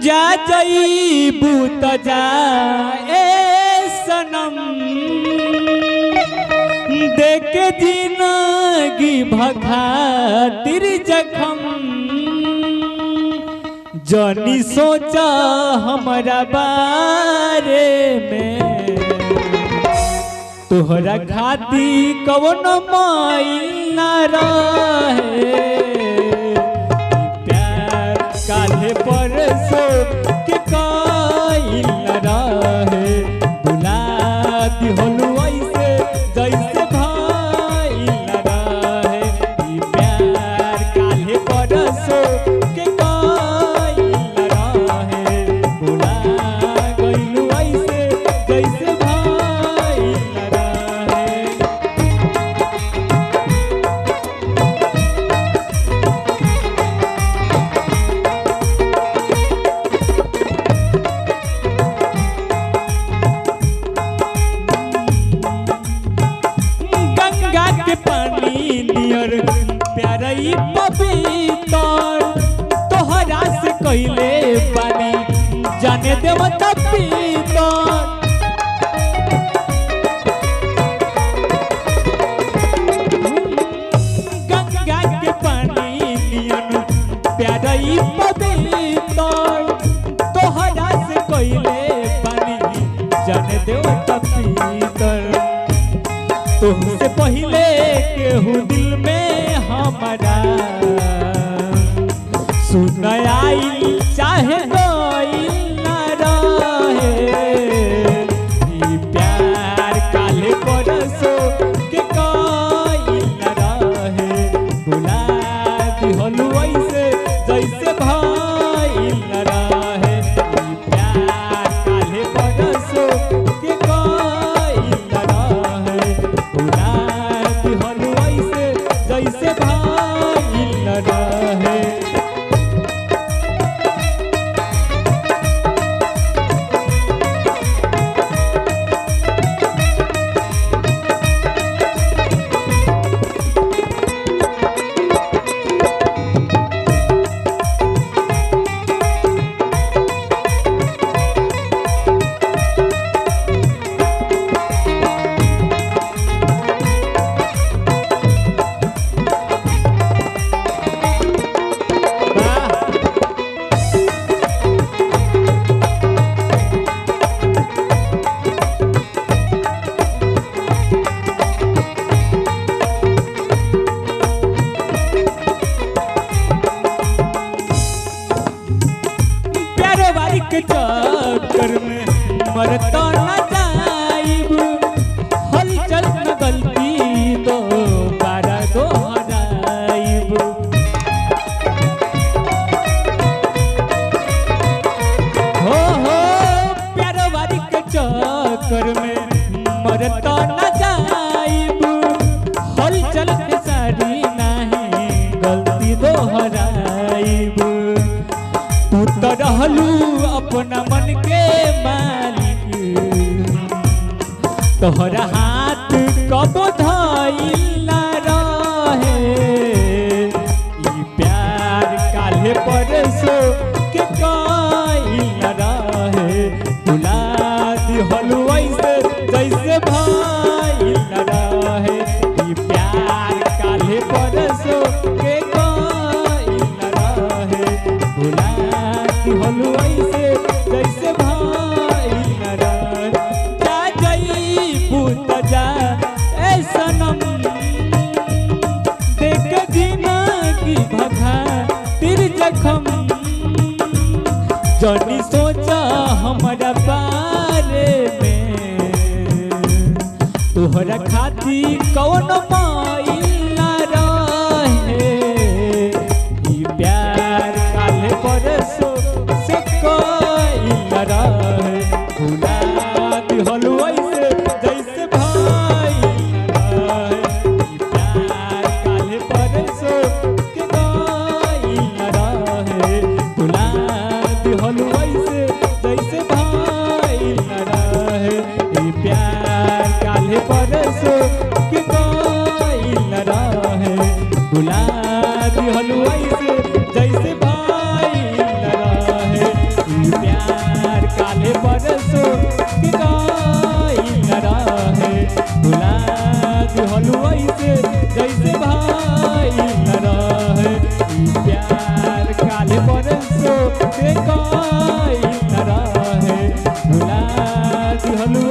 जा जईबू त जा ए सनम देख जिंदगी भखातिर जखम जनी सोचा हमारा बारे में तोहरा खाती कवन माइल न रहे प्यार काले परसो के काइल न रहे बुला दिहलु ऐसे जैसे भाई न रहे प्यार काले परसो के काइल न रहे बुला गइलु ऐसे जैसे भाई न रहे। गंगा के पानी नियर प्यारई पवित्र तोहरा से कइले पानी जाने देव तपीतर गंगा के पानी नियर प्यारई पवित्र तोहरा से कइले पानी जाने देव तपीतर तुमसे पहले केहू दिल में हमारा सुन आई चाहे गइल न रहे ई प्यार काले परसो के कइल न रहे बुला दिहलु ऐसे जैसे भइल न रहे ई प्यार काले परसो के कइल न रहे बुला दिहलु ऐसे जैसे भइल न रहे। के चक्कर में मरता न जाइब हलचल न गलती तो बारा दोहराइब हो प्यारवारी के चक्कर में मरता न जाइब हलचल के सारी नहीं गलती दोहराइब तू तो रहलू अपना मन के मालिक तोहरा हाथ कबो धइल न रहे ई प्यार काले परसो के कइल न रहे बुला दिहलु ऐसे जैसे भइल न रहे ई प्यार काले परसो के कइल न रहे बुला दिहलु ऐसे जैसे भइल न रहे जा जईबू त जा ए सनम देख जिंदगी भखातिर जखम जनी सोचा हमारा बारे में तोहरा खाती कौन माइल न रहे ई प्यार काले परसो से कइल न रहे बुला दिहलु ऐसे जैसे भइल न रहे ई प्यार काले परसो के कइल न रहे बुला दिहलु ऐसे जैसे भइल न रहे ई प्यार काले परसो के कइल न रहे बुला दिहलु ऐसे जैसे भइल न रहे। दिहलू ऐसे जैसे भाई न रहे ई प्यार काले परसों बेकाई न रहे भुला दिहलू